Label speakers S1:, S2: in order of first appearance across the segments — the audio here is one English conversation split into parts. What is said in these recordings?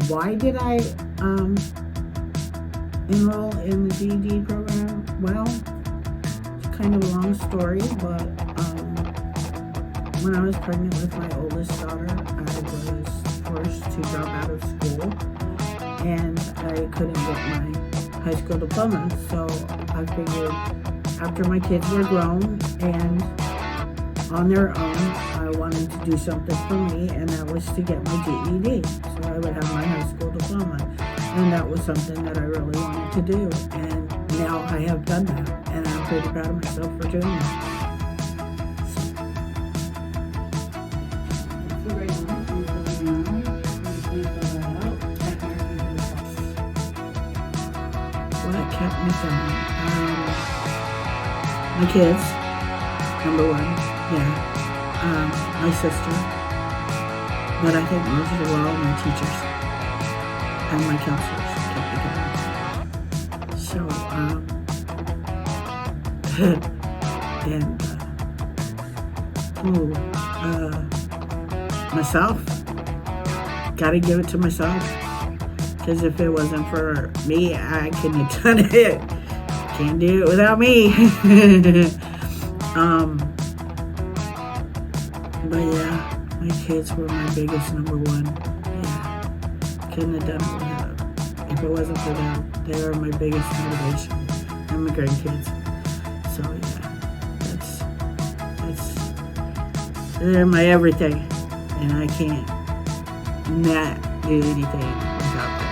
S1: Why did I enroll in the GED program? Well, it's kind of a long story, but when I was pregnant with my oldest daughter, I was forced to drop out of school, and I couldn't get my high school diploma. So I figured after my kids were grown and on their own, I wanted to do something for me, and that was to get my GED, so I would have my high school diploma. And that was something that I really wanted to do, and now I have done that, and I'm pretty proud of myself for doing that. What kept me going? My kids, number one, my sister, but I think most of all, my teachers and my counselors kept me going. So, myself, gotta give it to myself, because if it wasn't for me, I couldn't have done it. Can't do it without me. But yeah, my kids were my biggest number one. Yeah, couldn't have done it without them. If it wasn't for them, they were my biggest motivation. And my grandkids. So yeah, they're my everything, and I can't not do anything without them.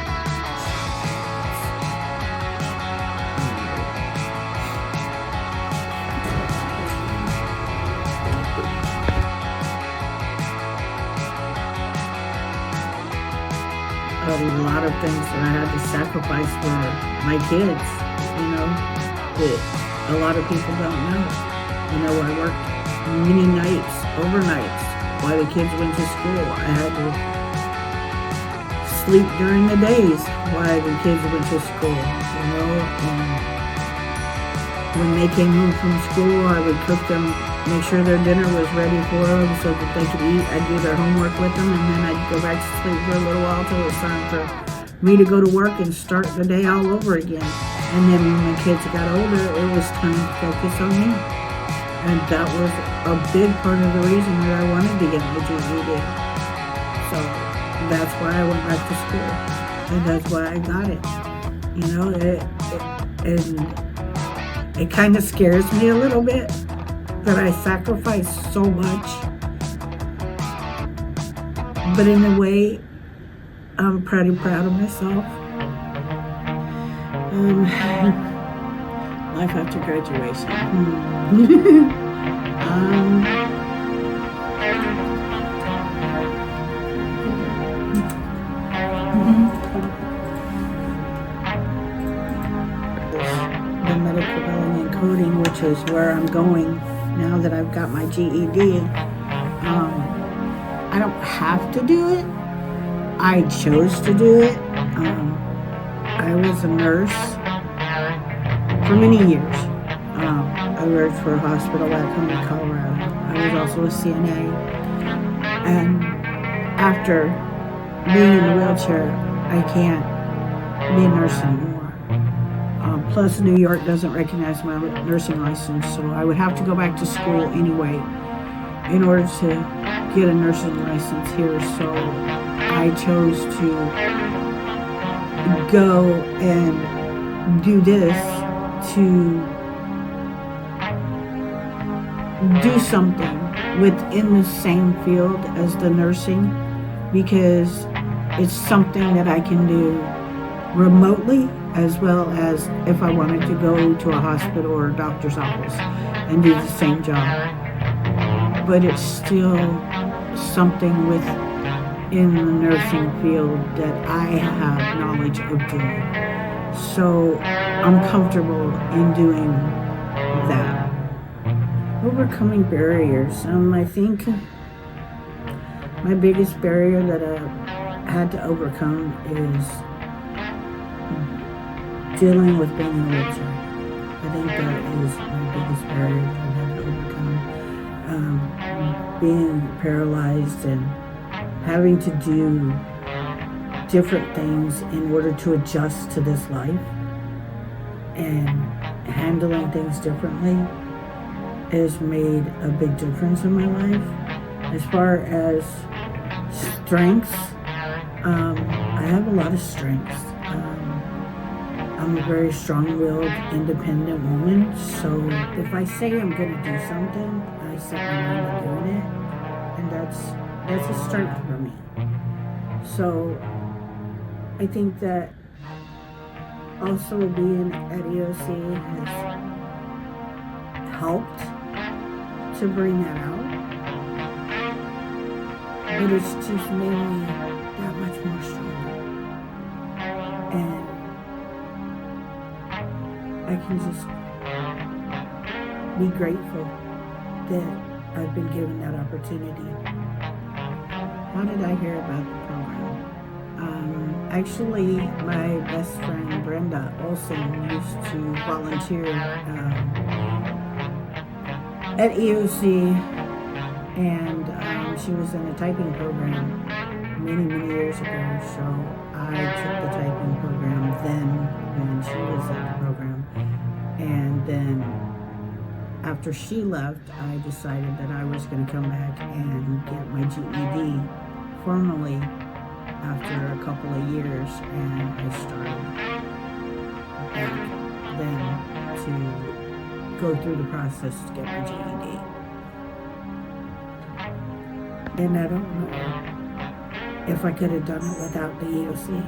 S1: A lot of things that I had to sacrifice for my kids, that a lot of people don't know. I worked many nights, overnights, while the kids went to school. I had to sleep during the days while the kids went to school, and when they came home from school, I would cook them, make sure their dinner was ready for them so that they could eat. I'd do their homework with them, and then I'd go back to sleep for a little while till it was time for me to go to work and start the day all over again. And then when my kids got older, it was time to focus on me. And that was a big part of the reason that I wanted to get my GED. So that's why I went back to school, and that's why I got it. It kind of scares me a little bit that I sacrificed so much, but in a way, I'm pretty proud of myself. Life after graduation. The medical billing and coding, which is where I'm going now that I've got my GED. I don't have to do it. I chose to do it. I was a nurse for many years. I worked for a hospital back home in Colorado. I was also a CNA. And after being in a wheelchair, I can't be a nurse anymore. Plus, New York doesn't recognize my nursing license, so I would have to go back to school anyway in order to get a nursing license here. So I chose to go and do this to do something within the same field as the nursing, because it's something that I can do remotely, as well as if I wanted to go to a hospital or a doctor's office and do the same job. But it's still something within the nursing field that I have knowledge of doing. So I'm comfortable in doing that. Overcoming barriers. I think my biggest barrier that I had to overcome is dealing with being in a wheelchair. I think that is my biggest barrier that I had to overcome. Being paralyzed and having to do different things in order to adjust to this life and handling things differently has made a big difference in my life. As far as strengths, I have a lot of strengths. I'm a very strong-willed, independent woman, so if I say I'm going to do something, I set my mind to doing it, and that's a strength for me. So I think that also being at EOC has helped to bring that out, but it's just made me that much more stronger, and I can just be grateful that I've been given that opportunity. How did I hear about the program? Actually, my best friend Brenda Olson used to volunteer at EOC, and she was in a typing program many years ago, so I took the typing program then when she was at the program, and then after she left, I decided that I was going to come back and get my GED formally after a couple of years, and I started back then to go through the process to get my GED. And I don't know if I could have done it without the EOC.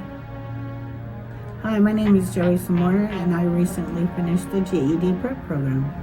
S1: Hi, my name is Samora, and I recently finished the GED prep program.